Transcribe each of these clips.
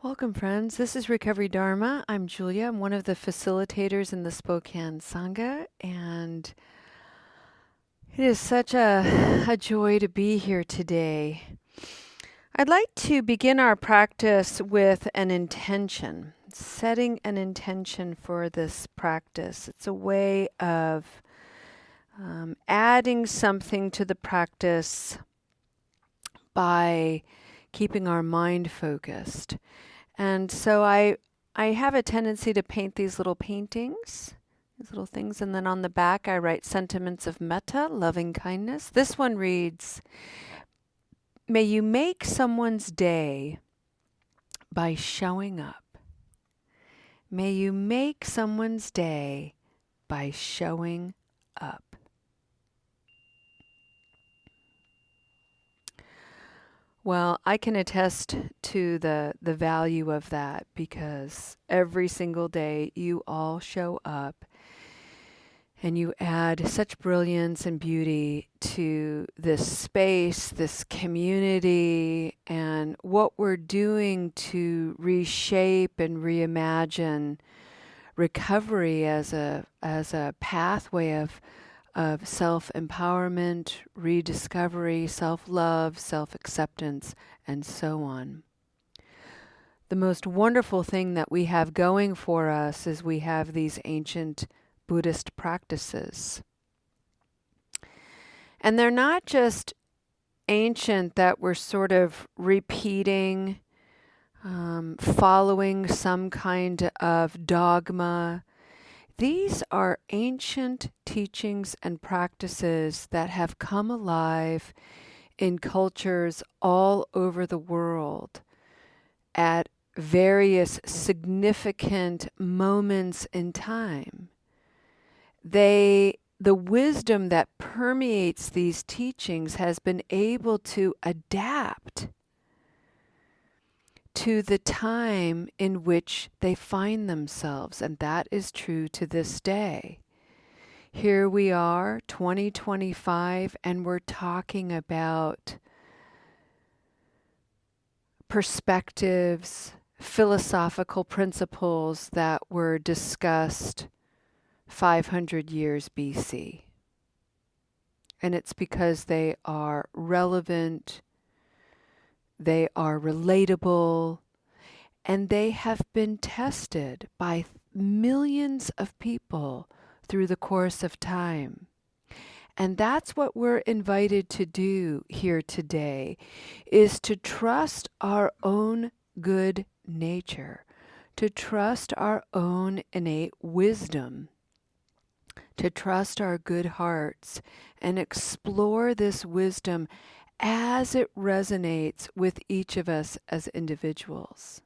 Welcome, friends. This is Recovery Dharma. I'm Julia. I'm one of the facilitators in the Spokane Sangha, and it is such a joy to be here today. I'd like to begin our practice with an intention, setting an intention for this practice. It's a way of adding something to the practice by keeping our mind focused. And so I have a tendency to paint these little paintings, these little things, and then on the back I write sentiments of metta, loving kindness. This one reads, "May you make someone's day by showing up. May you make someone's day by showing up." Well, I can attest to the value of that because every single day you all show up and you add such brilliance and beauty to this space, this community, and what we're doing to reshape and reimagine recovery as a pathway of self-empowerment, rediscovery, self-love, self-acceptance, and so on. The most wonderful thing that we have going for us is we have these ancient Buddhist practices. And they're not just ancient that we're sort of repeating, following some kind of dogma. These are ancient teachings and practices that have come alive in cultures all over the world at various significant moments in time. The wisdom that permeates these teachings has been able to adapt to the time in which they find themselves, and that is true to this day. Here we are, 2025, and we're talking about perspectives, philosophical principles that were discussed 500 years BC. And it's because they are relevant, they are relatable, and they have been tested by millions of people through the course of time. And that's what we're invited to do here today, is to trust our own good nature, to trust our own innate wisdom, to trust our good hearts, and explore this wisdom as it resonates with each of us as individuals.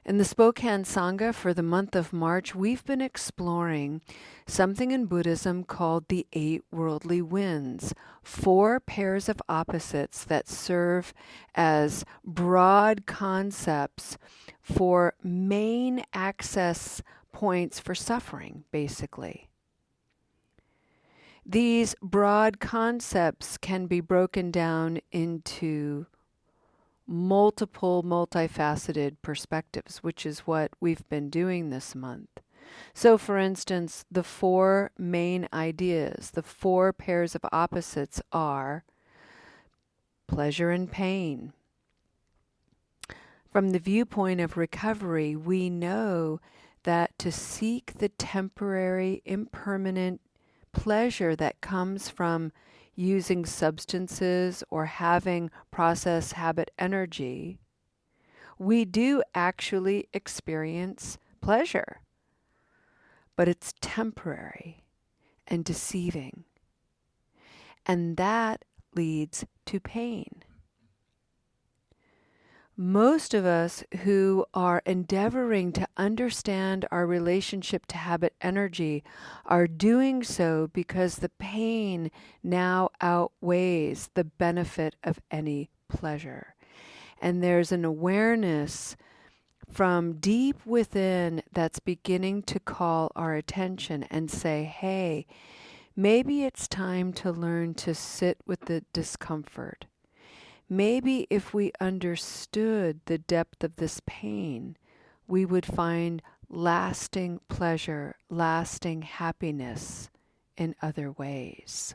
In the Spokane Sangha for the month of March, we've been exploring something in Buddhism called the Eight Worldly Winds, 4 pairs of opposites that serve as broad concepts for main access points for suffering, basically. These broad concepts can be broken down into multiple, multifaceted perspectives, which is what we've been doing this month. So, for instance, the 4 main ideas, the 4 pairs of opposites are pleasure and pain. From the viewpoint of recovery, we know that to seek the temporary, impermanent pleasure that comes from using substances or having process habit energy, we do actually experience pleasure, but it's temporary and deceiving. And that leads to pain. Most of us who are endeavoring to understand our relationship to habit energy are doing so because the pain now outweighs the benefit of any pleasure. And there's an awareness from deep within that's beginning to call our attention and say, hey, maybe it's time to learn to sit with the discomfort. maybe if we understood the depth of this pain, we would find lasting pleasure, lasting happiness in other ways.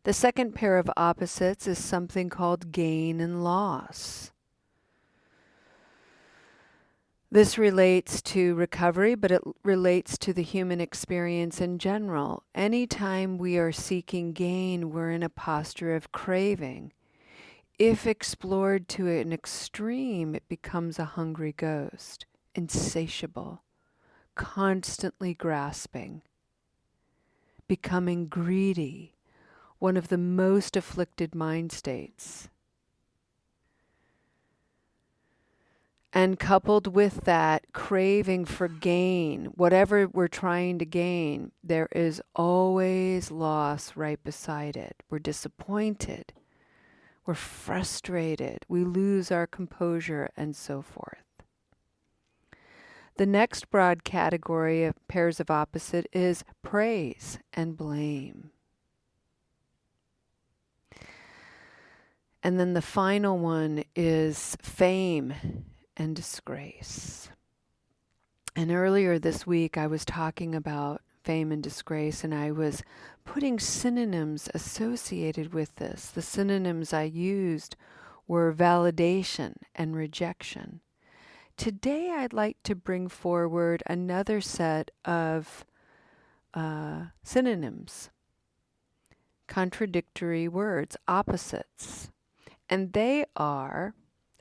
The second pair of opposites is something called gain and loss. This relates to recovery, but it relates to the human experience in general. Anytime we are seeking gain, we're in a posture of craving. If explored to an extreme, it becomes a hungry ghost, insatiable, constantly grasping, becoming greedy, one of the most afflicted mind states. And coupled with that craving for gain, whatever we're trying to gain, there is always loss right beside it. We're disappointed. We're frustrated. We lose our composure and so forth. The next broad category of pairs of opposite is praise and blame. And then the final one is fame and disgrace. And earlier this week I was talking about fame and disgrace, and I was putting synonyms associated with this. The synonyms I used were validation and rejection. Today I'd like to bring forward another set of synonyms, contradictory words, opposites, and they are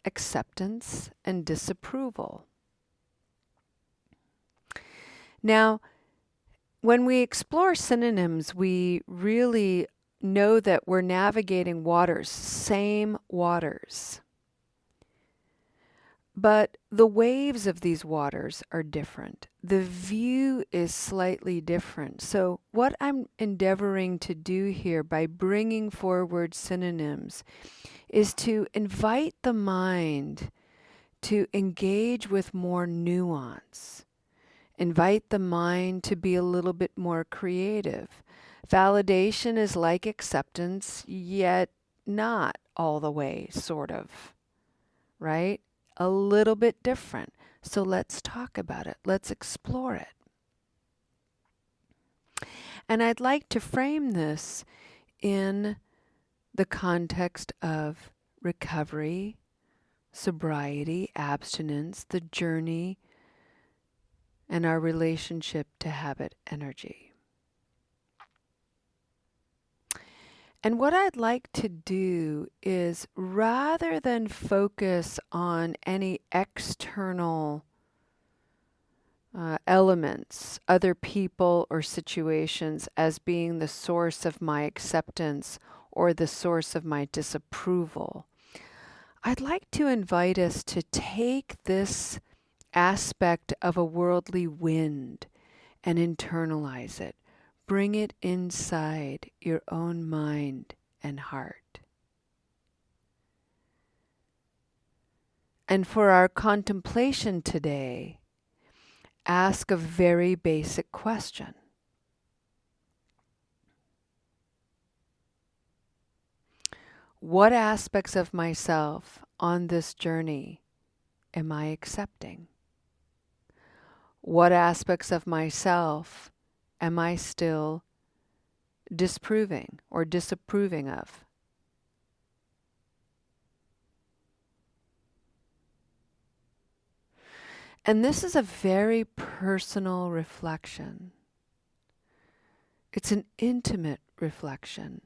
acceptance and disapproval. Now, when we explore synonyms, we really know that we're navigating waters, same waters. But the waves of these waters are different. The view is slightly different. So what I'm endeavoring to do here by bringing forward synonyms is to invite the mind to engage with more nuance. Invite the mind to be a little bit more creative. Validation is like acceptance, yet not all the way, sort of, right? A little bit different. So let's talk about it. Let's explore it. And I'd like to frame this in the context of recovery, sobriety, abstinence, the journey, and our relationship to habit energy. And what I'd like to do is, rather than focus on any external elements, other people or situations as being the source of my acceptance or the source of my disapproval, I'd like to invite us to take this aspect of a worldly wind and internalize it. Bring it inside your own mind and heart. And for our contemplation today, ask a very basic question. What aspects of myself on this journey am I accepting? What aspects of myself am I still disproving or disapproving of? And this is a very personal reflection. It's an intimate reflection.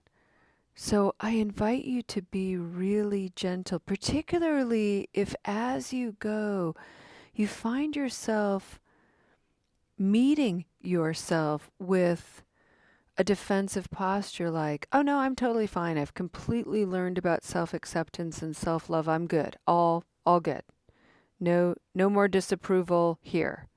So I invite you to be really gentle, particularly if as you go, you find yourself meeting yourself with a defensive posture like, oh no, I'm totally fine. I've completely learned about self-acceptance and self-love. I'm good. All good. No more disapproval here.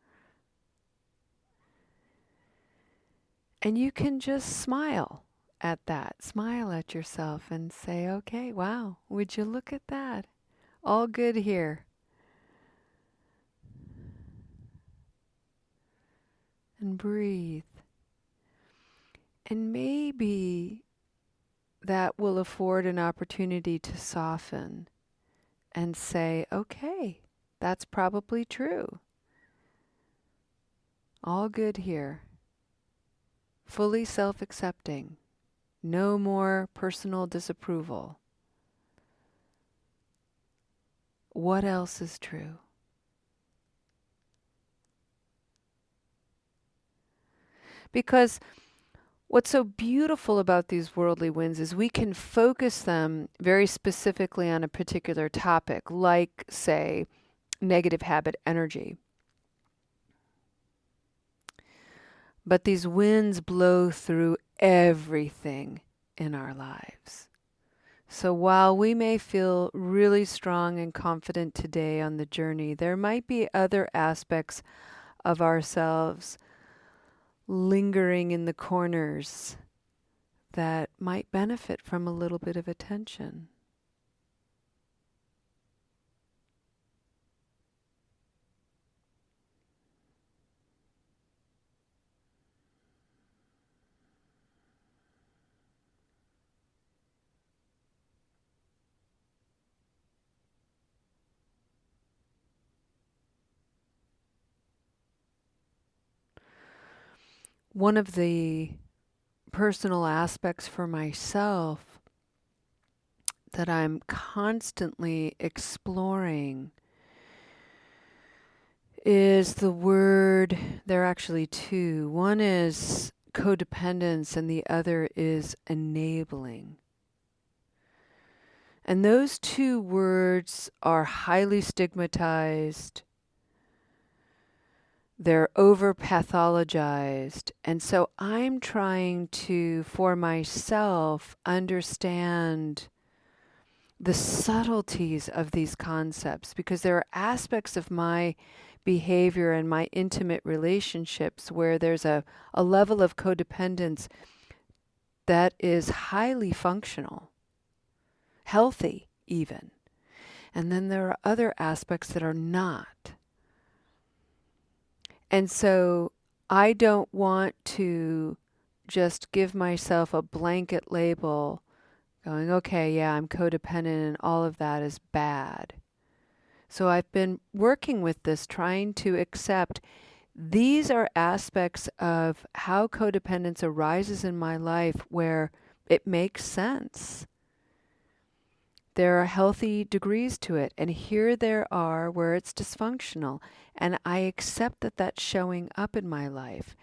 And you can just smile at that. Smile at yourself and say, okay, wow, would you look at that? All good here. And breathe. And maybe that will afford an opportunity to soften and say, okay, that's probably true. All good here. Fully self-accepting. No more personal disapproval. What else is true? Because what's so beautiful about these worldly winds is we can focus them very specifically on a particular topic, like, say, negative habit energy. But these winds blow through everything in our lives. So while we may feel really strong and confident today on the journey, there might be other aspects of ourselves lingering in the corners that might benefit from a little bit of attention. One of the personal aspects for myself that I'm constantly exploring is the word, there are actually two. One is codependence and the other is enabling. And those two words are highly stigmatized. They're over pathologized. And so I'm trying to, for myself, understand the subtleties of these concepts, because there are aspects of my behavior and my intimate relationships where there's a level of codependence that is highly functional, healthy even. And then there are other aspects that are not. And so I don't want to just give myself a blanket label going, okay, yeah, I'm codependent and all of that is bad. So I've been working with this, trying to accept these are aspects of how codependence arises in my life where it makes sense. There are healthy degrees to it, and here there are where it's dysfunctional, and I accept that that's showing up in my life.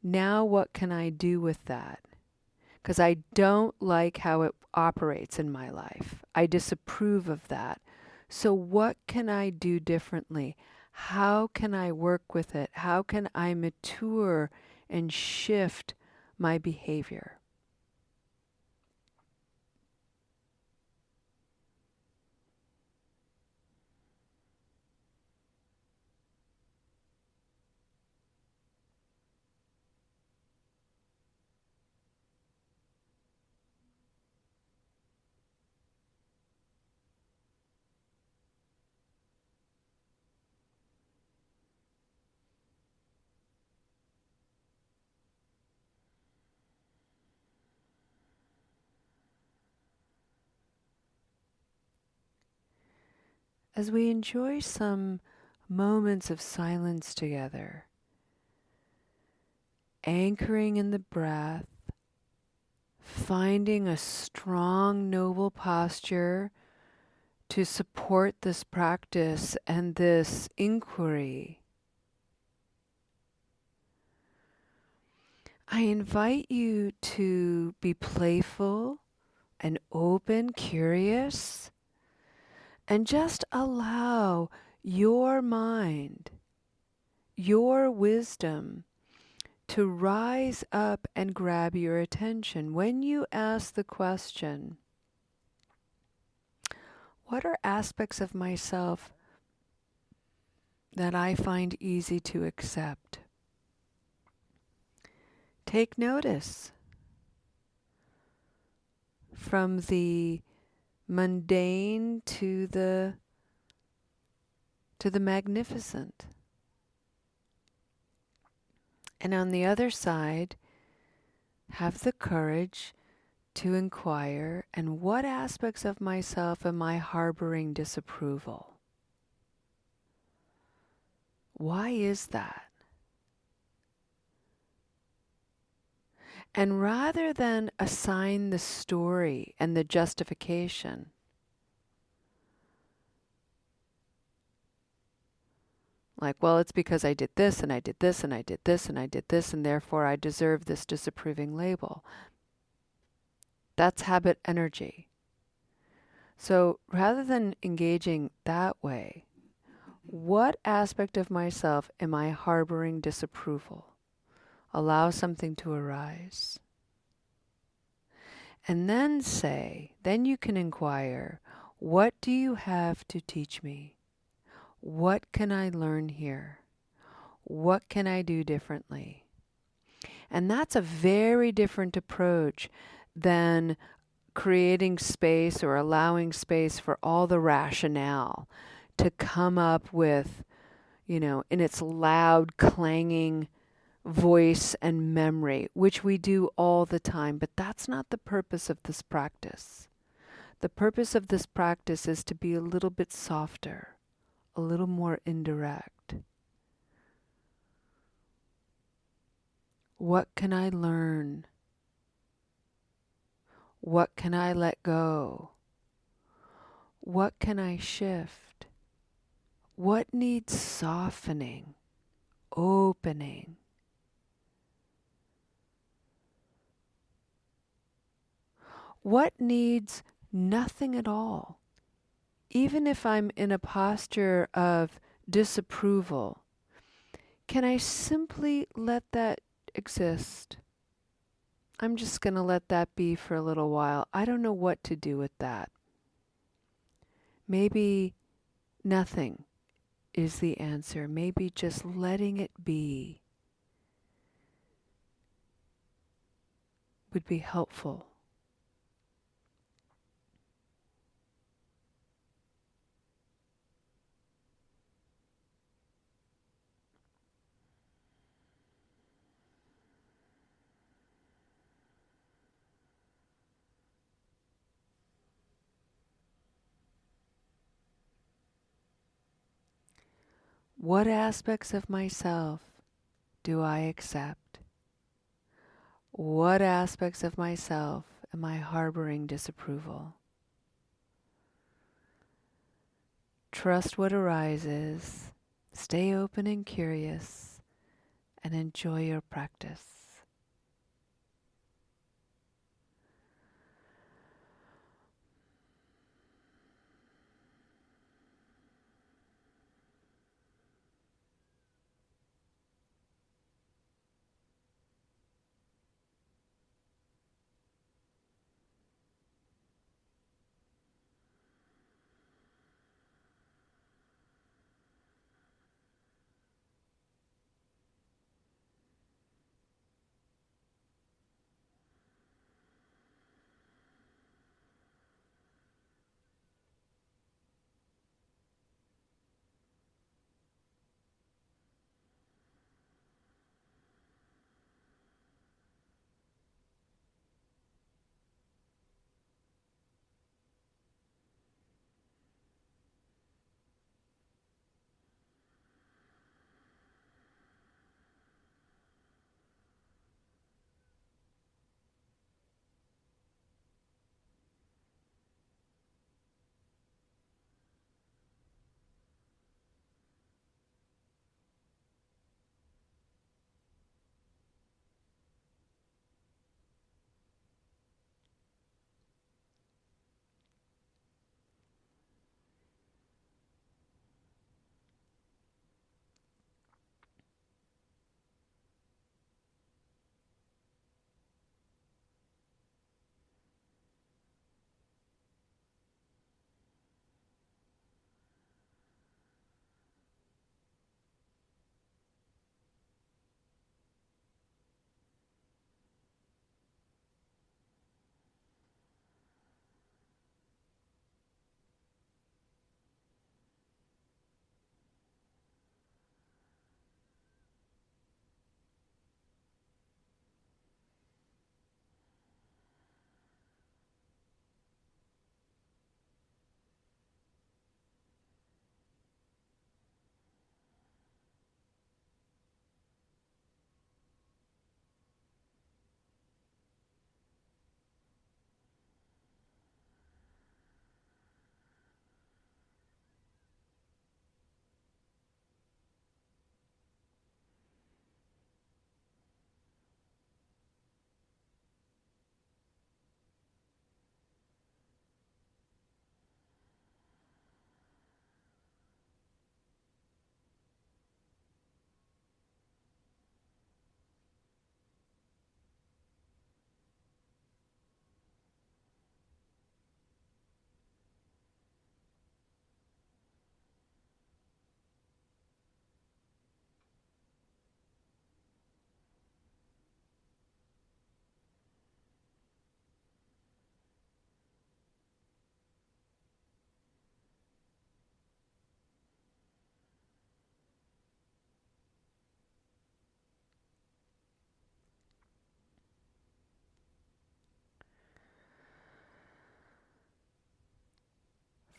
Now what can I do with that? Because I don't like how it operates in my life. I disapprove of that. So what can I do differently? How can I work with it? How can I mature and shift my behavior? As we enjoy some moments of silence together, anchoring in the breath, finding a strong, noble posture to support this practice and this inquiry, I invite you to be playful and open, curious, and just allow your mind, your wisdom, to rise up and grab your attention. When you ask the question, what are aspects of myself that I find easy to accept? Take notice from the mundane to the magnificent. And on the other side, have the courage to inquire, and what aspects of myself am I harboring disapproval? Why is that? And rather than assign the story and the justification, like, well, it's because I did this and I did this and I did this and I did this, and therefore I deserve this disapproving label. That's habit energy. So rather than engaging that way, what aspect of myself am I harboring disapproval? Allow something to arise. And then you can inquire, what do you have to teach me? What can I learn here? What can I do differently? And that's a very different approach than creating space or allowing space for all the rationale to come up with, in its loud, clanging voice and memory, which we do all the time. But that's not the purpose of this practice. The purpose of this practice is to be a little bit softer, a little more indirect. What can I learn? What can I let go? What can I shift? What needs softening, opening? What needs nothing at all? Even if I'm in a posture of disapproval, can I simply let that exist? I'm just going to let that be for a little while. I don't know what to do with that. Maybe nothing is the answer. Maybe just letting it be would be helpful. What aspects of myself do I accept? What aspects of myself am I harboring disapproval? Trust what arises, stay open and curious, and enjoy your practice.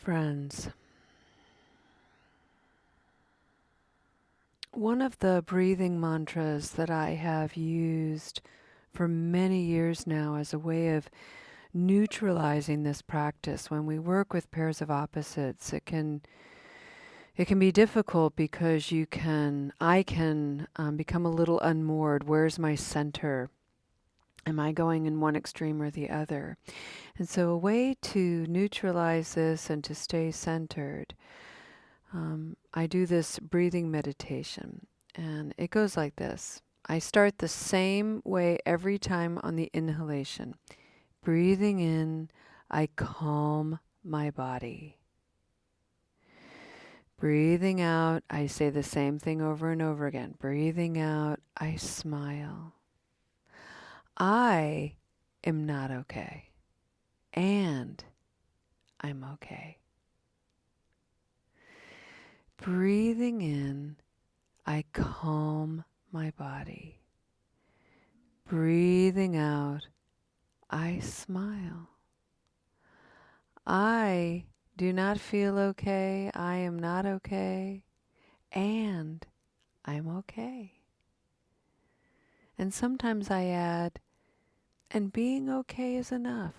Friends, one of the breathing mantras that I have used for many years now as a way of neutralizing this practice, when we work with pairs of opposites, it can be difficult because I can become a little unmoored. Where's my center? Am I going in one extreme or the other? And so a way to neutralize this and to stay centered, I do this breathing meditation, and it goes like this. I start the same way every time on the inhalation. Breathing in, I calm my body. Breathing out, I say the same thing over and over again. Breathing out, I smile. I am not okay, and I'm okay. Breathing in, I calm my body. Breathing out, I smile. I do not feel okay, I am not okay, and I'm okay. And sometimes I add, and being okay is enough.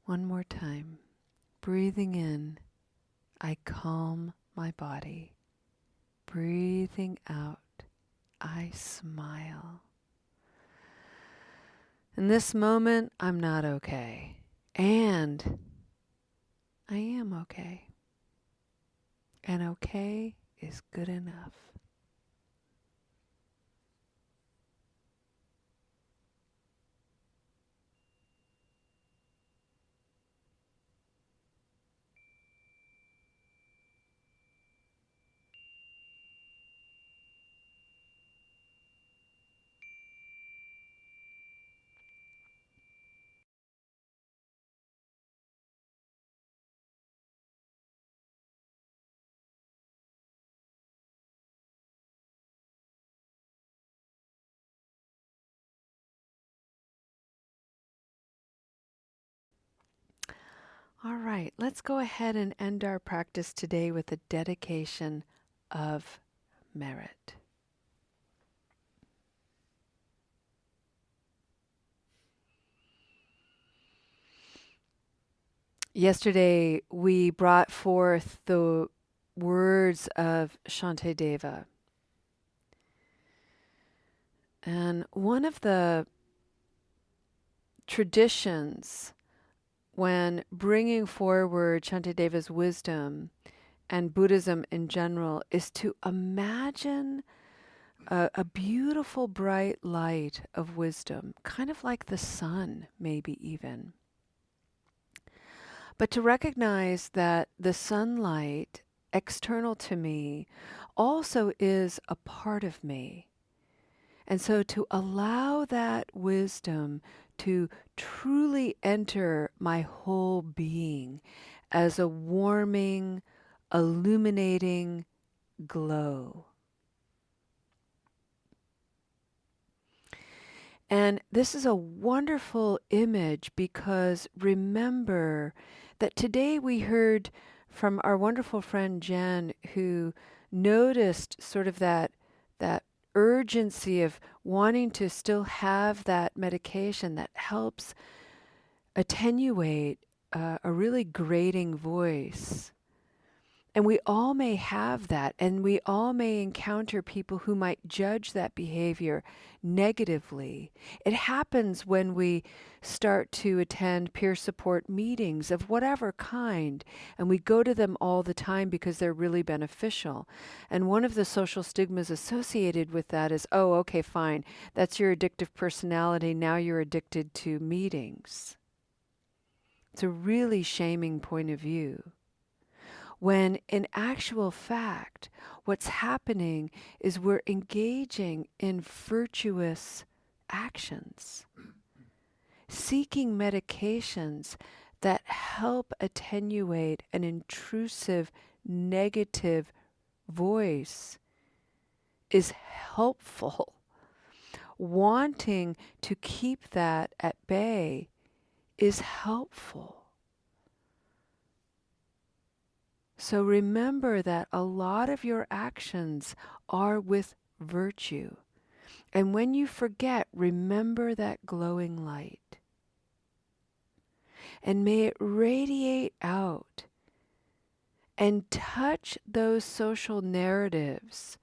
One more time. Breathing in, I calm my body. Breathing out, I smile. In this moment, I'm not okay. And I am okay. And okay is good enough. All right, let's go ahead and end our practice today with a dedication of merit. Yesterday, we brought forth the words of Shantideva. And one of the traditions when bringing forward Shantideva's wisdom and Buddhism in general is to imagine a beautiful bright light of wisdom, kind of like the sun, maybe even. But to recognize that the sunlight, external to me, also is a part of me. And so to allow that wisdom to truly enter my whole being as a warming, illuminating glow. And this is a wonderful image because remember that today we heard from our wonderful friend Jen, who noticed sort of that urgency of wanting to still have that medication that helps attenuate a really grating voice. And we all may have that, and we all may encounter people who might judge that behavior negatively. It happens when we start to attend peer support meetings of whatever kind, and we go to them all the time because they're really beneficial. And one of the social stigmas associated with that is, oh, okay, fine, that's your addictive personality, now you're addicted to meetings. It's a really shaming point of view. When in actual fact, what's happening is we're engaging in virtuous actions, seeking medications that help attenuate an intrusive, negative voice is helpful. Wanting to keep that at bay is helpful. So remember that a lot of your actions are with virtue. And when you forget, remember that glowing light. And may it radiate out and touch those social narratives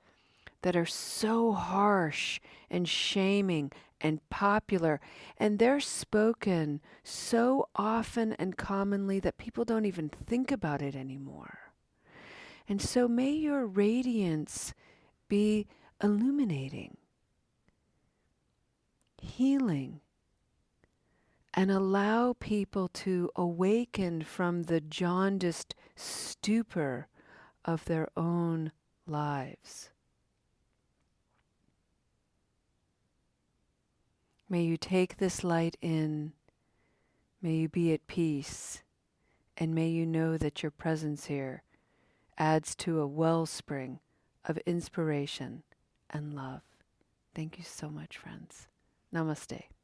that are so harsh and shaming and popular, and they're spoken so often and commonly that people don't even think about it anymore. And so may your radiance be illuminating, healing, and allow people to awaken from the jaundiced stupor of their own lives. May you take this light in, may you be at peace, and may you know that your presence here adds to a wellspring of inspiration and love. Thank you so much, friends. Namaste.